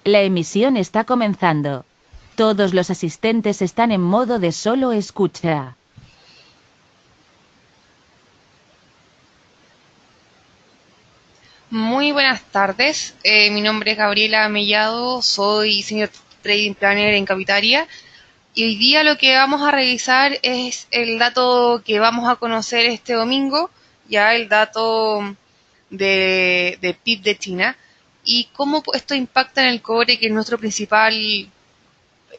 La emisión está comenzando. Todos los asistentes están en modo de solo escucha. Muy buenas tardes, mi nombre es Gabriela Mellado, soy Senior Trading Planner en Capitaria y hoy día lo que vamos a revisar es el dato que vamos a conocer este domingo, ya el dato de PIB de China y cómo esto impacta en el cobre, que es nuestro principal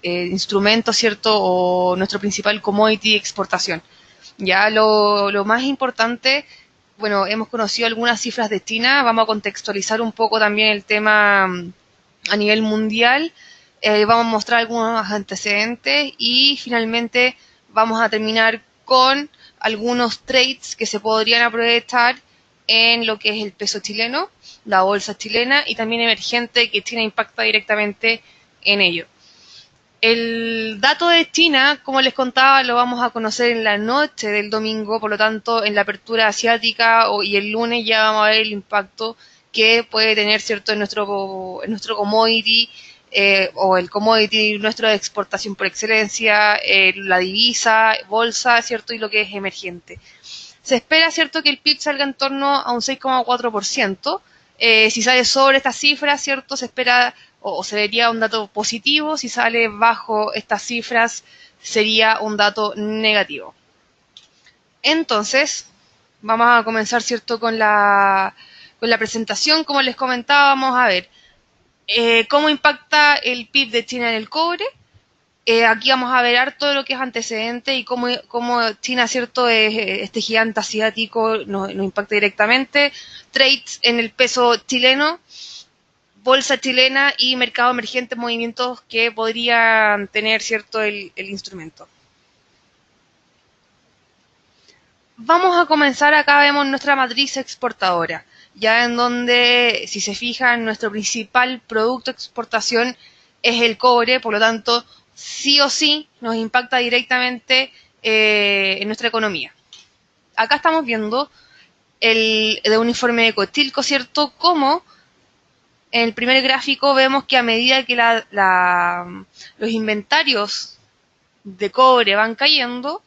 instrumento, ¿cierto? O nuestro principal commodity de exportación. Ya lo más importante, bueno, hemos conocido algunas cifras de China, vamos a contextualizar un poco también el tema a nivel mundial, vamos a mostrar algunos antecedentes y finalmente vamos a terminar con algunos trades que se podrían aprovechar en lo que es el peso chileno, la bolsa chilena y también emergente que China impacta directamente en ello. El dato de China, como les contaba, lo vamos a conocer en la noche del domingo, por lo tanto, en la apertura asiática y el lunes ya vamos a ver el impacto que puede tener, ¿cierto?, en nuestro commodity, o el commodity nuestro de exportación por excelencia, la divisa, bolsa, ¿cierto?, y lo que es emergente. Se espera, ¿cierto?, que el PIB salga en torno a un 6,4%. Si sale sobre estas cifras, ¿cierto?, se espera o se vería un dato positivo. Si sale bajo estas cifras, sería un dato negativo. Entonces, vamos a comenzar, ¿cierto?, con la presentación. Como les comentaba, vamos a ver cómo impacta el PIB de China en el cobre. Aquí vamos a ver harto lo que es antecedente y cómo China, ¿cierto?, es este gigante asiático, nos impacta directamente. Trades en el peso chileno, bolsa chilena y mercado emergente, movimientos que podrían tener, ¿cierto?, el instrumento. Vamos a comenzar, acá vemos nuestra matriz exportadora, ya en donde, si se fijan, nuestro principal producto de exportación es el cobre, por lo tanto, sí o sí nos impacta directamente en nuestra economía. Acá estamos viendo de un informe de Cotilco, ¿cierto?, como en el primer gráfico vemos que a medida que los inventarios de cobre van cayendo,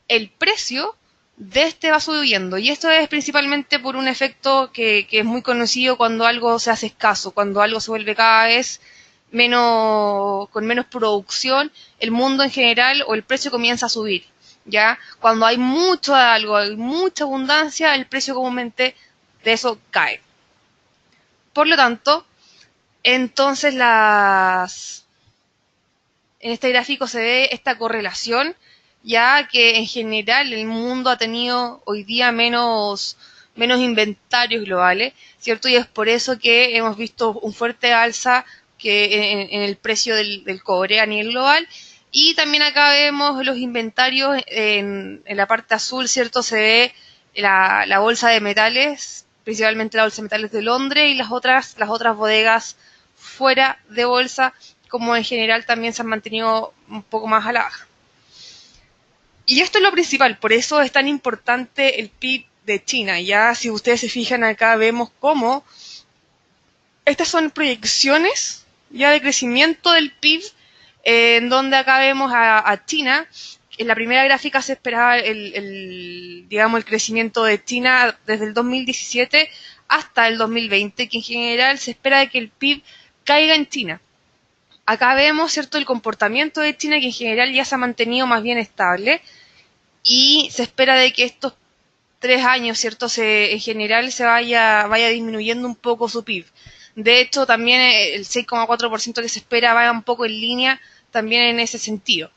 el precio de este va subiendo. Y esto es principalmente por un efecto que es muy conocido cuando algo se hace escaso, cuando algo se vuelve cada vez con menos producción, el mundo en general o el precio comienza a subir. ¿Ya? Cuando hay mucho de algo, hay mucha abundancia, el precio comúnmente de eso cae. Por lo tanto, entonces en este gráfico se ve esta correlación, ya que en general el mundo ha tenido hoy día menos inventarios globales, ¿cierto? Y es por eso que hemos visto un fuerte alza en el precio del cobre a nivel global. Y también acá vemos los inventarios en la parte azul, ¿cierto? Se ve la bolsa de metales, principalmente la bolsa de metales de Londres y las otras bodegas fuera de bolsa, como en general también se han mantenido un poco más a la baja. Y esto es lo principal, por eso es tan importante el PIB de China. Ya si ustedes se fijan acá, vemos cómo estas son proyecciones ya de crecimiento del PIB, en donde acá vemos a China. En la primera gráfica se esperaba digamos, el crecimiento de China desde el 2017 hasta el 2020, que en general se espera que el PIB caiga en China. Acá vemos, ¿cierto?, el comportamiento de China, que en general ya se ha mantenido más bien estable y se espera de que estos 3 años, ¿cierto?, en general se vaya disminuyendo un poco su PIB. De hecho, también el 6,4% que se espera va un poco en línea también en ese sentido.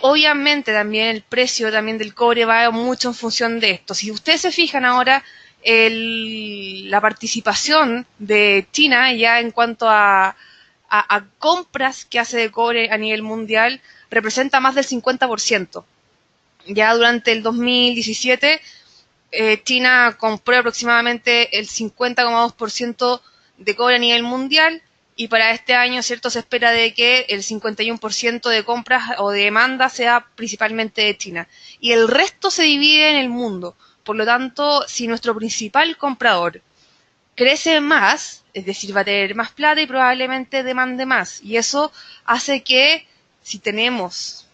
Obviamente también el precio también del cobre va mucho en función de esto. Si ustedes se fijan ahora, la participación de China ya en cuanto a compras que hace de cobre a nivel mundial representa más del 50%. Ya durante el 2017 China compró aproximadamente el 50,2% de cobre a nivel mundial y para este año, ¿cierto?, se espera de que el 51% de compras o de demanda sea principalmente de China y el resto se divide en el mundo. Por lo tanto, si nuestro principal comprador crece más, es decir, va a tener más plata y probablemente demande más. Y eso hace que si tenemos,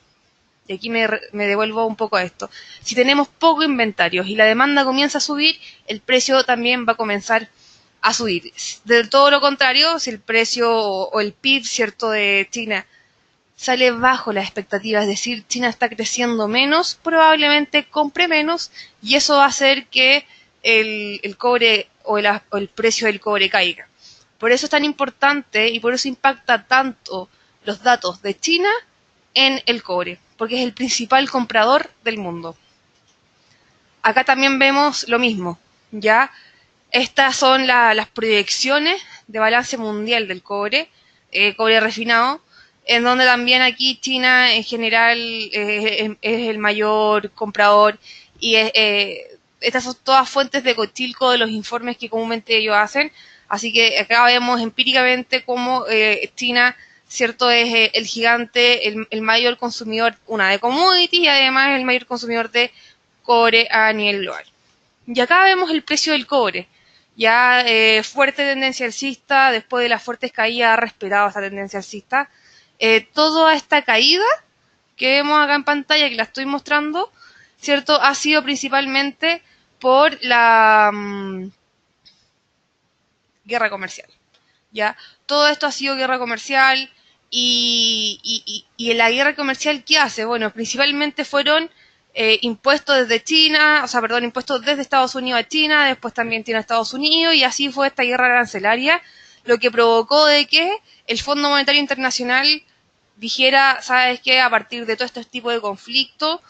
y aquí me devuelvo un poco a esto, si tenemos poco inventarios y la demanda comienza a subir, el precio también va a comenzar a subir. De todo lo contrario, si el precio o el PIB, ¿cierto?, de China sale bajo las expectativas, es decir, China está creciendo menos, probablemente compre menos y eso va a hacer que el cobre o el precio del cobre caiga. Por eso es tan importante y por eso impacta tanto los datos de China en el cobre, porque es el principal comprador del mundo. Acá también vemos lo mismo, ¿ya? Estas son las proyecciones de balance mundial del cobre, cobre refinado, en donde también aquí China en general es el mayor comprador y estas son todas fuentes de cochilco de los informes que comúnmente ellos hacen. Así que acá vemos empíricamente cómo China, cierto, es el gigante, el mayor consumidor, de commodities y además el mayor consumidor de cobre a nivel global. Y acá vemos el precio del cobre. Ya fuerte tendencia alcista, después de las fuertes caídas ha respetado esta tendencia alcista. Toda esta caída que vemos acá en pantalla, que la estoy mostrando, ¿cierto?, ha sido principalmente por la guerra comercial. ¿Ya? Todo esto ha sido guerra comercial y en la guerra comercial, ¿qué hace? Bueno, principalmente fueron impuestos desde Estados Unidos a China, después también China a Estados Unidos, y así fue esta guerra arancelaria, lo que provocó de que el Fondo Monetario Internacional dijera, ¿sabes qué? A partir de todo este tipo de conflictos,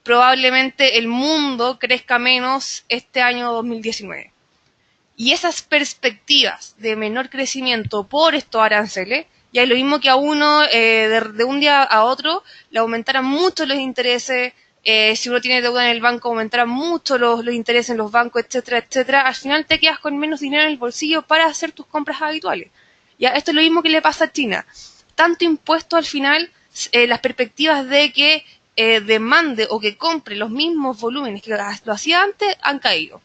probablemente el mundo crezca menos este año 2019. Y esas perspectivas de menor crecimiento por estos aranceles, ya es lo mismo que a uno de un día a otro le aumentaran mucho los intereses, si uno tiene deuda en el banco aumentaran mucho los intereses en los bancos, etcétera, etcétera. Al final te quedas con menos dinero en el bolsillo para hacer tus compras habituales. Ya, esto es lo mismo que le pasa a China. Tanto impuesto al final, las perspectivas de que demande o que compre los mismos volúmenes que lo hacía antes han caído.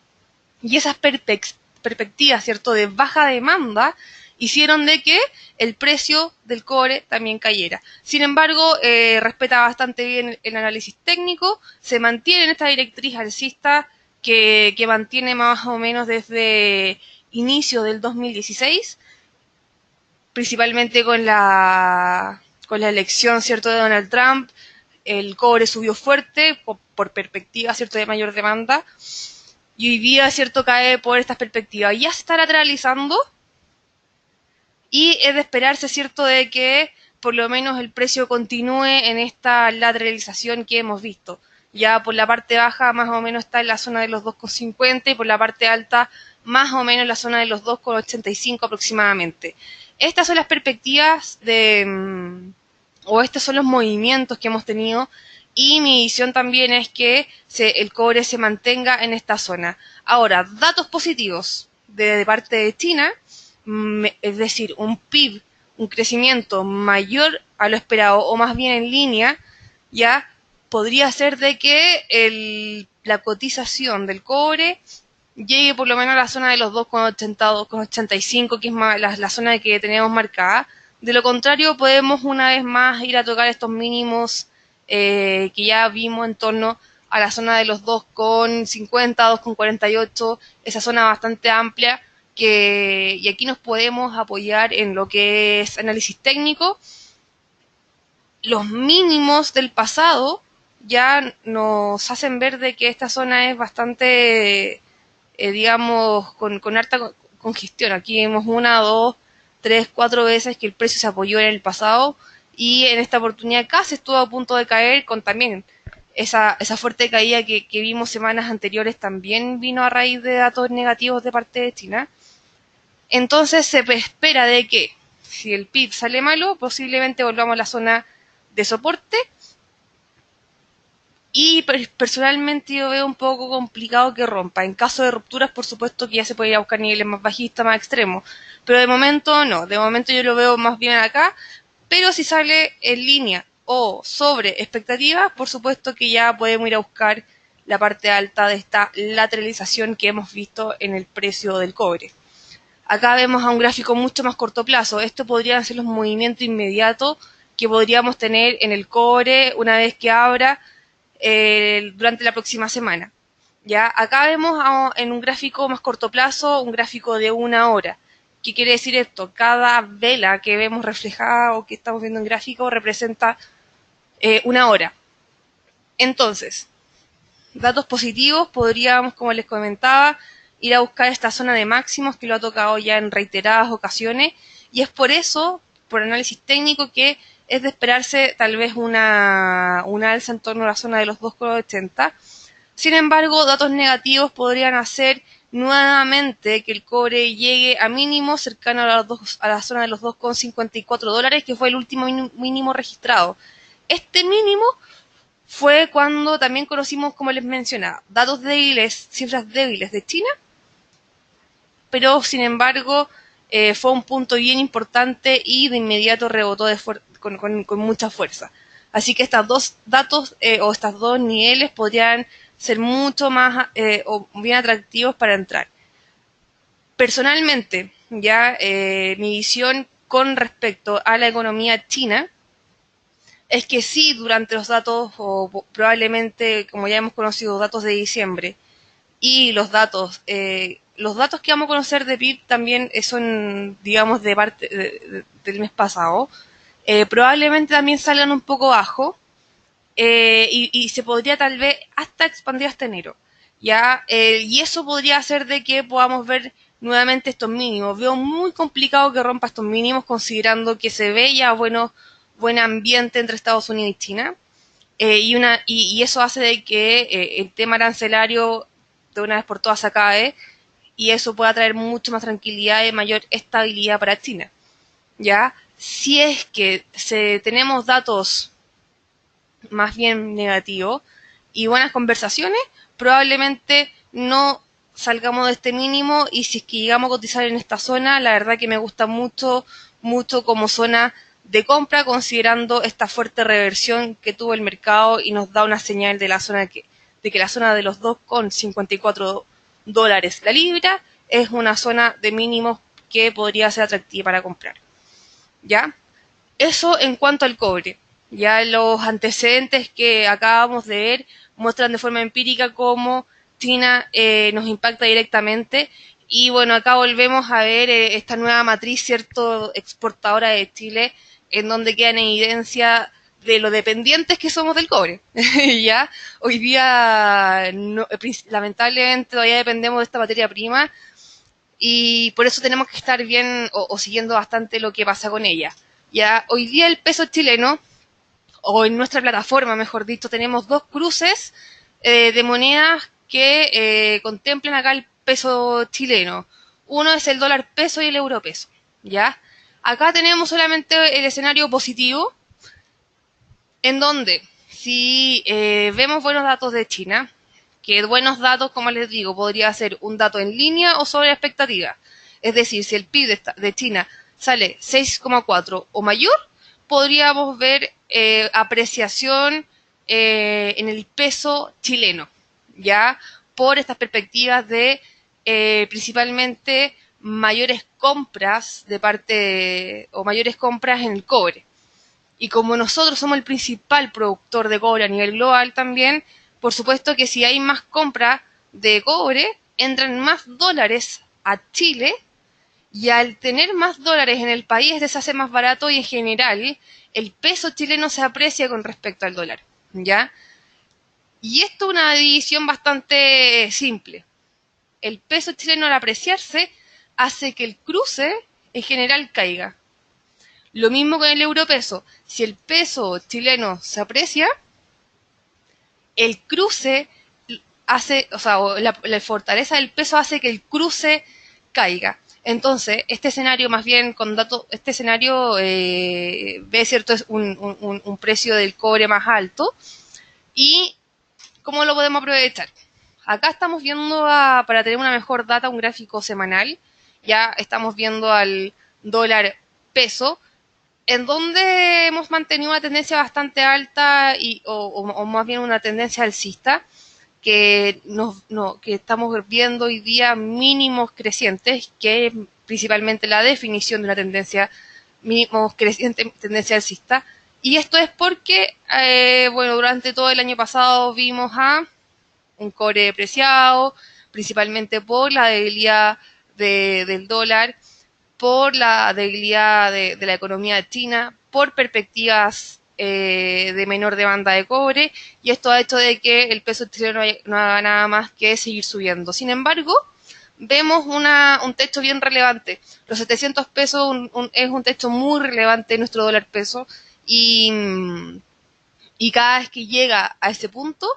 Y esas perspectivas, ¿cierto?, de baja demanda hicieron de que el precio del cobre también cayera. Sin embargo, respeta bastante bien el análisis técnico, se mantiene en esta directriz alcista que mantiene más o menos desde inicio del 2016, principalmente con la elección, ¿cierto?, de Donald Trump. El cobre subió fuerte por perspectiva, ¿cierto?, de mayor demanda. Y hoy día, ¿cierto?, cae por estas perspectivas. Ya se está lateralizando y es de esperarse, ¿cierto?, de que por lo menos el precio continúe en esta lateralización que hemos visto. Ya por la parte baja más o menos está en la zona de los 2,50 y por la parte alta más o menos en la zona de los 2,85 aproximadamente. Estas son las perspectivas o estos son los movimientos que hemos tenido. Y mi visión también es que el cobre se mantenga en esta zona. Ahora, datos positivos de parte de China, es decir, un PIB, un crecimiento mayor a lo esperado o más bien en línea, ya podría ser de que la cotización del cobre llegue por lo menos a la zona de los 2,80, 2,85, que es más la zona que tenemos marcada. De lo contrario, podemos una vez más ir a tocar estos mínimos que ya vimos en torno a la zona de los 2,50, 2,48, esa zona bastante amplia, y aquí nos podemos apoyar en lo que es análisis técnico. Los mínimos del pasado ya nos hacen ver de que esta zona es bastante, digamos, con harta congestión. Aquí vemos 1, 2, 3, 4 veces que el precio se apoyó en el pasado, y en esta oportunidad casi estuvo a punto de caer, con también esa fuerte caída que vimos semanas anteriores, también vino a raíz de datos negativos de parte de China. Entonces se espera de que si el PIB sale malo, posiblemente volvamos a la zona de soporte. Y personalmente yo veo un poco complicado que rompa. En caso de rupturas, por supuesto que ya se puede ir a buscar niveles más bajistas, más extremos. Pero de momento no. De momento yo lo veo más bien acá. Pero si sale en línea o sobre expectativas, por supuesto que ya podemos ir a buscar la parte alta de esta lateralización que hemos visto en el precio del cobre. Acá vemos a un gráfico mucho más corto plazo. Esto podrían ser los movimientos inmediatos que podríamos tener en el cobre una vez que abra durante la próxima semana. ¿Ya? Acá vemos en un gráfico más corto plazo, un gráfico de 1 hora. ¿Qué quiere decir esto? Cada vela que vemos reflejada o que estamos viendo en gráfico representa 1 hora. Entonces, datos positivos, podríamos, como les comentaba, ir a buscar esta zona de máximos que lo ha tocado ya en reiteradas ocasiones, y es por eso, por análisis técnico, que es de esperarse tal vez una alza en torno a la zona de los 2,80. Sin embargo, datos negativos podrían hacer nuevamente que el cobre llegue a mínimo cercano a la zona de los $2,54, que fue el último mínimo registrado. Este mínimo fue cuando también conocimos, como les mencionaba, datos débiles, cifras débiles de China, pero sin embargo fue un punto bien importante y de inmediato rebotó con mucha fuerza. Así que estos dos datos o estos dos niveles podrían ser mucho más o bien atractivos para entrar. Personalmente, ya mi visión con respecto a la economía china es que sí, durante los datos, o probablemente, como ya hemos conocido, datos de diciembre, y los datos que vamos a conocer de PIB también son, digamos, de parte del mes pasado, probablemente también salgan un poco bajo, y se podría tal vez hasta expandir hasta enero, ¿ya? Y eso podría hacer de que podamos ver nuevamente estos mínimos. Veo muy complicado que rompa estos mínimos, considerando que se ve ya buen ambiente entre Estados Unidos y China, y eso hace de que el tema arancelario de una vez por todas se acabe, y eso pueda traer mucho más tranquilidad y mayor estabilidad para China, ¿ya? Si es que tenemos datos más bien negativos y buenas conversaciones, probablemente no salgamos de este mínimo, y si es que llegamos a cotizar en esta zona, la verdad que me gusta mucho como zona de compra, considerando esta fuerte reversión que tuvo el mercado y nos da una señal de que la zona de los $2,54 la libra es una zona de mínimos que podría ser atractiva para comprar. ¿Ya? Eso en cuanto al cobre. Ya los antecedentes que acabamos de ver muestran de forma empírica cómo China nos impacta directamente. Y bueno, acá volvemos a ver esta nueva matriz, ¿cierto?, exportadora de Chile, en donde queda en evidencia de lo dependientes que somos del cobre. Ya hoy día, lamentablemente, todavía dependemos de esta materia prima, y por eso tenemos que estar bien o siguiendo bastante lo que pasa con ella. Ya hoy día el peso chileno, o en nuestra plataforma, mejor dicho, tenemos dos cruces de monedas que contemplan acá el peso chileno. Uno es el dólar peso y el euro peso, ¿ya? Acá tenemos solamente el escenario positivo, en donde si vemos buenos datos de China, que buenos datos, como les digo, podría ser un dato en línea o sobre expectativa. Es decir, si el PIB de China sale 6,4 o mayor, podríamos ver apreciación en el peso chileno, ya por estas perspectivas de principalmente mayores compras o mayores compras en el cobre. Y como nosotros somos el principal productor de cobre a nivel global también, por supuesto que si hay más compra de cobre, entran más dólares a Chile, y al tener más dólares en el país se hace más barato, y en general el peso chileno se aprecia con respecto al dólar, ¿ya? Y esto es una división bastante simple. El peso chileno, al apreciarse, hace que el cruce en general caiga. Lo mismo con el europeso. Si el peso chileno se aprecia, el cruce hace, la fortaleza del peso hace que el cruce caiga. Entonces, este escenario, más bien con datos, este escenario ve, cierto, es un precio del cobre más alto. ¿Y cómo lo podemos aprovechar? Acá estamos viendo, para tener una mejor data, un gráfico semanal. Ya estamos viendo al dólar peso, en donde hemos mantenido una tendencia bastante alta o más bien una tendencia alcista, que, que estamos viendo hoy día mínimos crecientes, que es principalmente la definición de una tendencia mínimos creciente, tendencia alcista. Y esto es porque, bueno, durante todo el año pasado vimos a un cobre depreciado, principalmente por la debilidad del dólar, por la debilidad de la economía de China, por perspectivas de menor demanda de cobre, y esto ha hecho de que el peso chileno no haga nada más que seguir subiendo. Sin embargo, vemos un techo bien relevante. Los 700 pesos es un techo muy relevante en nuestro dólar peso, y cada vez que llega a ese punto,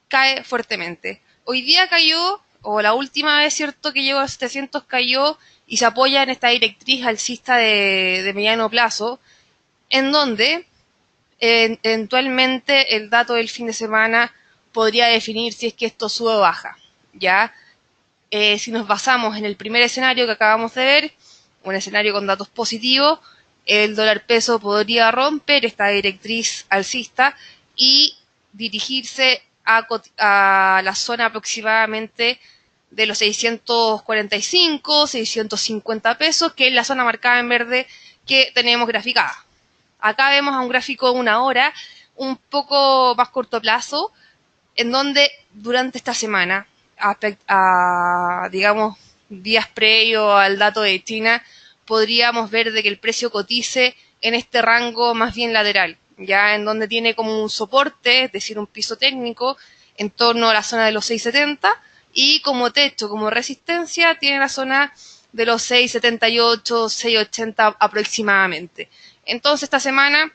cae fuertemente. Hoy día cayó, o la última vez, cierto, que llegó a 700 cayó y se apoya en esta directriz alcista de mediano plazo, en donde eventualmente el dato del fin de semana podría definir si es que esto sube o baja. ¿Ya? Si nos basamos en el primer escenario que acabamos de ver, un escenario con datos positivos, el dólar peso podría romper esta directriz alcista y dirigirse a la zona aproximadamente de los 645, 650 pesos, que es la zona marcada en verde que tenemos graficada. Acá vemos a un gráfico de una hora, un poco más corto plazo, en donde durante esta semana, digamos, días previos al dato de China, podríamos ver de que el precio cotice en este rango más bien lateral, ya en donde tiene como un soporte, es decir, un piso técnico, en torno a la zona de los 670, y como techo, como resistencia, tiene la zona de los 678, 680 aproximadamente. Entonces, esta semana,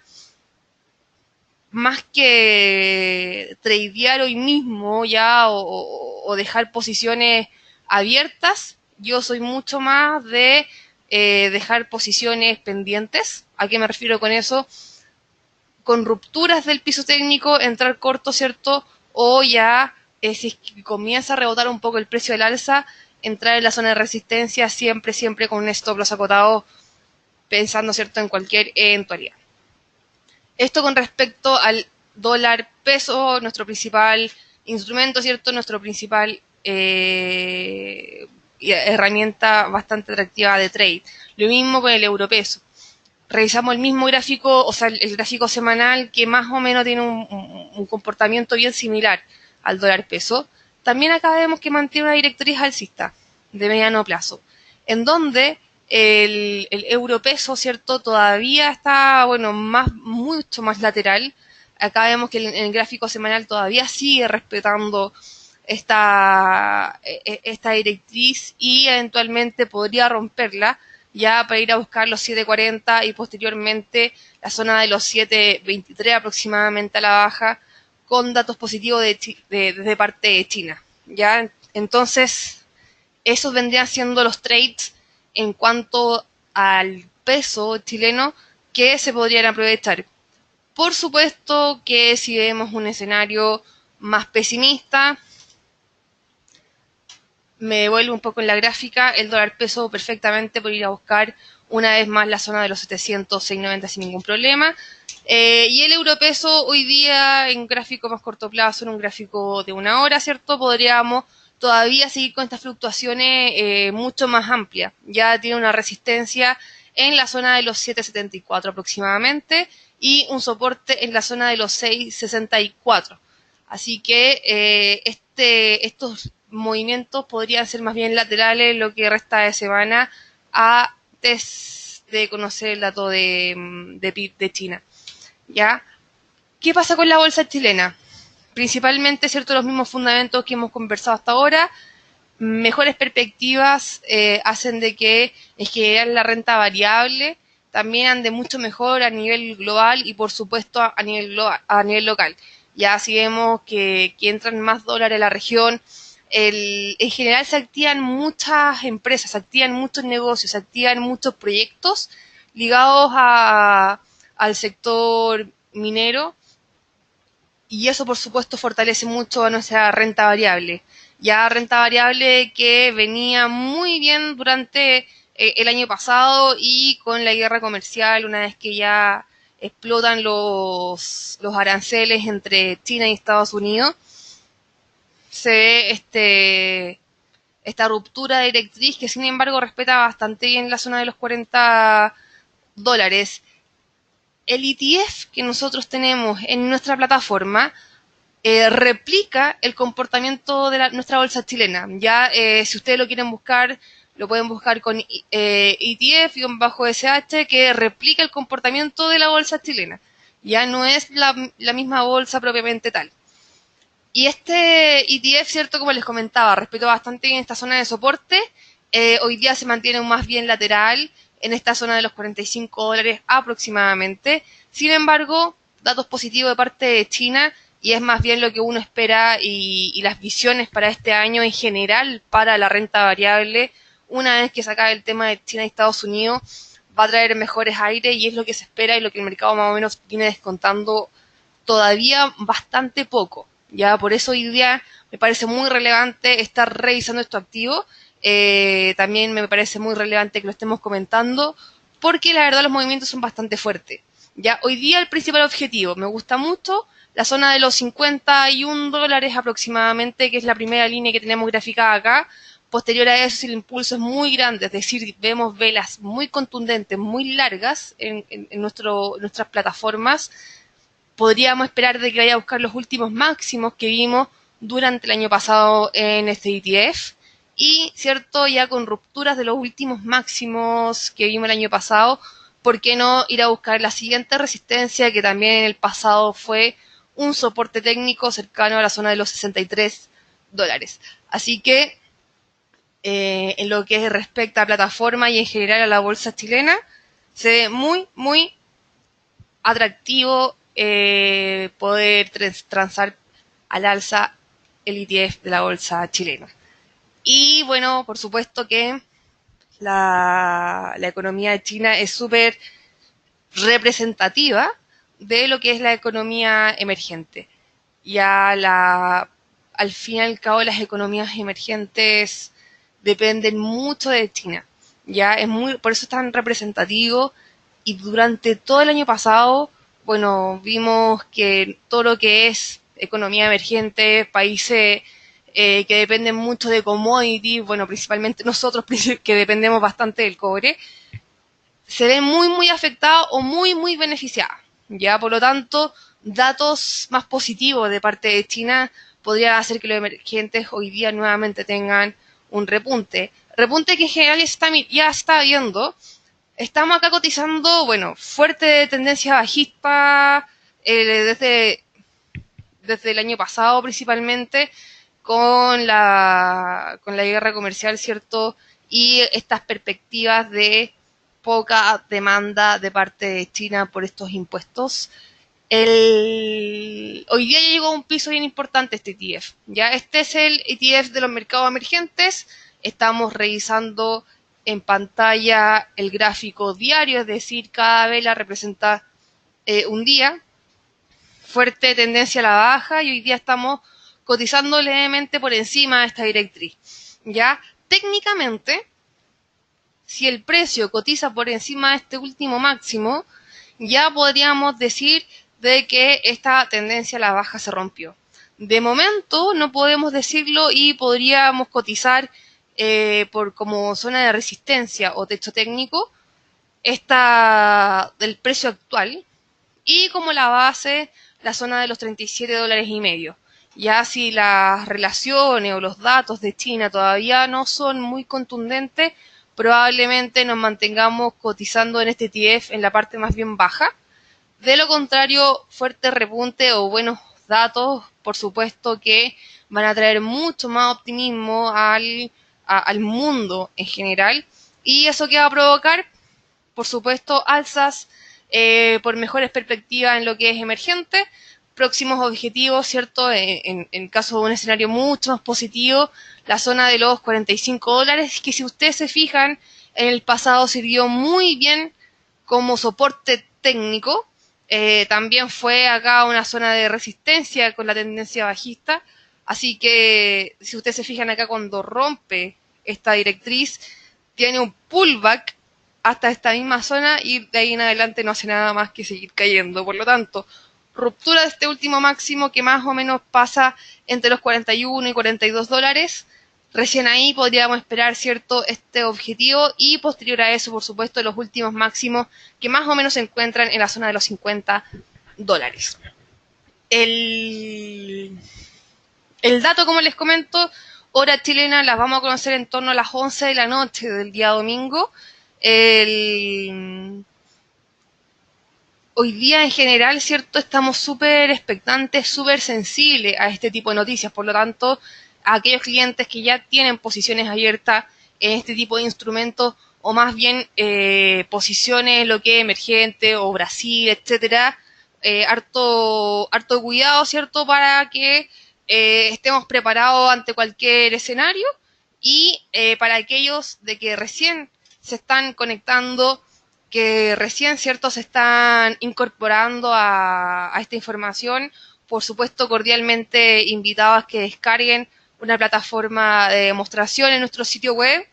más que tradear hoy mismo ya o dejar posiciones abiertas, yo soy mucho más de dejar posiciones pendientes. ¿A qué me refiero con eso? Con rupturas del piso técnico, entrar corto, ¿cierto? O ya, si es que comienza a rebotar un poco el precio del alza, entrar en la zona de resistencia siempre, siempre con un stop loss acotado, pensando, ¿cierto?, en cualquier eventualidad. Esto con respecto al dólar peso, nuestro principal instrumento, ¿cierto? Nuestro principal herramienta bastante atractiva de trade. Lo mismo con el euro peso. Revisamos el mismo gráfico, o sea, el gráfico semanal, que más o menos tiene un comportamiento bien similar al dólar peso. También acá vemos que mantiene una directriz alcista de mediano plazo, en donde el euro peso, ¿cierto?, todavía está, bueno, mucho más lateral. Acá vemos que en el gráfico semanal todavía sigue respetando esta directriz y eventualmente podría romperla ya para ir a buscar los 7.40 y posteriormente la zona de los 7.23 aproximadamente a la baja, con datos positivos de parte de China. ¿Ya? Entonces, esos vendrían siendo los trades en cuanto al peso chileno que se podrían aprovechar. Por supuesto que si vemos un escenario más pesimista, me devuelvo un poco en la gráfica, el dólar peso perfectamente por ir a buscar una vez más la zona de los 700, 690 sin ningún problema. Y el euro peso hoy día en un gráfico más corto plazo, en un gráfico de una hora, ¿cierto? Podríamos todavía seguir con estas fluctuaciones mucho más amplias. Ya tiene una resistencia en la zona de los 7.74 aproximadamente y un soporte en la zona de los 6.64. Así que estos movimientos podrían ser más bien laterales lo que resta de semana antes de conocer el dato de PIB de China. ¿Ya? ¿Qué pasa con la bolsa chilena? Principalmente, ¿cierto?, los mismos fundamentos que hemos conversado hasta ahora. Mejores perspectivas hacen de que en general la renta variable también ande mucho mejor a nivel global y por supuesto a nivel local. Ya si vemos que entran más dólares a la región, en general se activan muchas empresas, se activan muchos negocios, se activan muchos proyectos ligados al sector minero, y eso por supuesto fortalece mucho a nuestra renta variable. Ya renta variable que venía muy bien durante el año pasado, y con la guerra comercial, una vez que ya explotan los aranceles entre China y Estados Unidos, se ve esta ruptura de directriz que sin embargo respeta bastante bien la zona de los $40. El ETF que nosotros tenemos en nuestra plataforma replica el comportamiento de nuestra bolsa chilena. Ya, si ustedes lo quieren buscar, lo pueden buscar con ETF-SH, que replica el comportamiento de la bolsa chilena. Ya no es la misma bolsa propiamente tal. Y este ETF, cierto, como les comentaba, respetó bastante bien esta zona de soporte. Hoy día se mantiene más bien lateral en esta zona de los $45 aproximadamente. Sin embargo, datos positivos de parte de China, y es más bien lo que uno espera y las visiones para este año en general para la renta variable, una vez que se acabe el tema de China y Estados Unidos, va a traer mejores aires y es lo que se espera y lo que el mercado más o menos viene descontando todavía bastante poco. Ya por eso hoy día me parece muy relevante estar revisando estos activos. También me parece muy relevante que lo estemos comentando, porque la verdad los movimientos son bastante fuertes. Ya hoy día el principal objetivo, me gusta mucho la zona de los $51 aproximadamente, que es la primera línea que tenemos graficada acá. Posterior a eso, el impulso es muy grande, es decir, vemos velas muy contundentes, muy largas en nuestras plataformas. Podríamos esperar de que vaya a buscar los últimos máximos que vimos durante el año pasado en este ETF y, cierto, ya con rupturas de los últimos máximos que vimos el año pasado, ¿por qué no ir a buscar la siguiente resistencia que también en el pasado fue un soporte técnico cercano a la zona de los $63? Así que, en lo que respecta a plataforma y en general a la bolsa chilena, se ve muy, muy atractivo poder transar al alza el ETF de la bolsa chilena. Y bueno, por supuesto que la economía de China es súper representativa de lo que es la economía emergente. Ya al fin y al cabo las economías emergentes dependen mucho de China. Ya es por eso es tan representativo y durante todo el año pasado, bueno, vimos que todo lo que es economía emergente, países que dependen mucho de commodities, bueno, principalmente nosotros que dependemos bastante del cobre, se ven muy, muy afectados o muy, muy beneficiados. Ya, por lo tanto, datos más positivos de parte de China podrían hacer que los emergentes hoy día nuevamente tengan un repunte. Repunte que en general ya está viendo. Estamos acá cotizando, bueno, fuerte tendencia bajista desde el año pasado principalmente, con la guerra comercial, ¿cierto? Y estas perspectivas de poca demanda de parte de China por estos impuestos. Hoy día ya llegó a un piso bien importante este ETF. Ya este es el ETF de los mercados emergentes. Estamos revisando en pantalla el gráfico diario, es decir, cada vela representa un día. Fuerte tendencia a la baja y hoy día estamos cotizando levemente por encima de esta directriz. Ya técnicamente, si el precio cotiza por encima de este último máximo, ya podríamos decir de que esta tendencia a la baja se rompió. De momento no podemos decirlo y podríamos cotizar por como zona de resistencia o techo técnico esta del precio actual y como la base la zona de los $37.50. Ya si las relaciones o los datos de China todavía no son muy contundentes, probablemente nos mantengamos cotizando en este ETF en la parte más bien baja. De lo contrario, fuerte repunte o buenos datos, por supuesto que van a traer mucho más optimismo al mundo en general. ¿Y eso qué va a provocar? Por supuesto, alzas por mejores perspectivas en lo que es emergente, próximos objetivos, ¿cierto? En caso de un escenario mucho más positivo, la zona de los $45, que si ustedes se fijan, en el pasado sirvió muy bien como soporte técnico. También fue acá una zona de resistencia con la tendencia bajista. Así que si ustedes se fijan acá cuando rompe esta directriz, tiene un pullback hasta esta misma zona y de ahí en adelante no hace nada más que seguir cayendo. Por lo tanto, ruptura de este último máximo que más o menos pasa entre los 41 y 42 dólares. Recién ahí podríamos esperar, ¿cierto?, este objetivo y posterior a eso, por supuesto, los últimos máximos que más o menos se encuentran en la zona de los 50 dólares. El dato, como les comento, hora chilena, las vamos a conocer en torno a las 11 de la noche del día domingo. Hoy día en general, ¿cierto? Estamos súper expectantes, súper sensibles a este tipo de noticias. Por lo tanto, a aquellos clientes que ya tienen posiciones abiertas en este tipo de instrumentos, o más bien posiciones, lo que es emergente o Brasil, etcétera, harto cuidado, ¿cierto? Para que estemos preparados ante cualquier escenario y para aquellos de que recién se están conectando, que recién, ¿cierto?, se están incorporando a esta información, por supuesto, cordialmente invitados a que descarguen una plataforma de demostración en nuestro sitio web,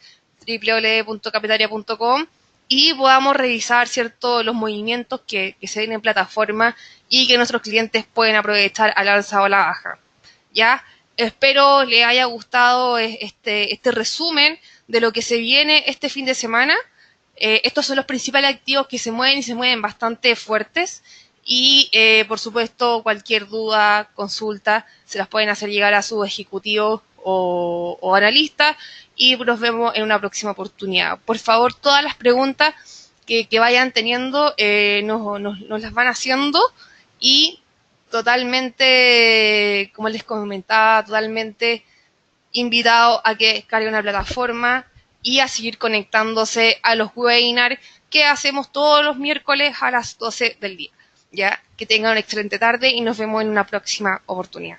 www.capitaria.com, y podamos revisar, ¿cierto?, los movimientos que se ven en plataforma y que nuestros clientes pueden aprovechar al alza o a la baja. ¿Ya? Espero les haya gustado este resumen de lo que se viene este fin de semana. Estos son los principales activos que se mueven y se mueven bastante fuertes. Y, por supuesto, cualquier duda, consulta, se las pueden hacer llegar a sus ejecutivos o analistas. Y nos vemos en una próxima oportunidad. Por favor, todas las preguntas que vayan teniendo nos las van haciendo. Y totalmente, como les comentaba, totalmente invitado a que descarguen una plataforma y a seguir conectándose a los webinars que hacemos todos los miércoles a las 12 del día. Ya, que tengan una excelente tarde y nos vemos en una próxima oportunidad.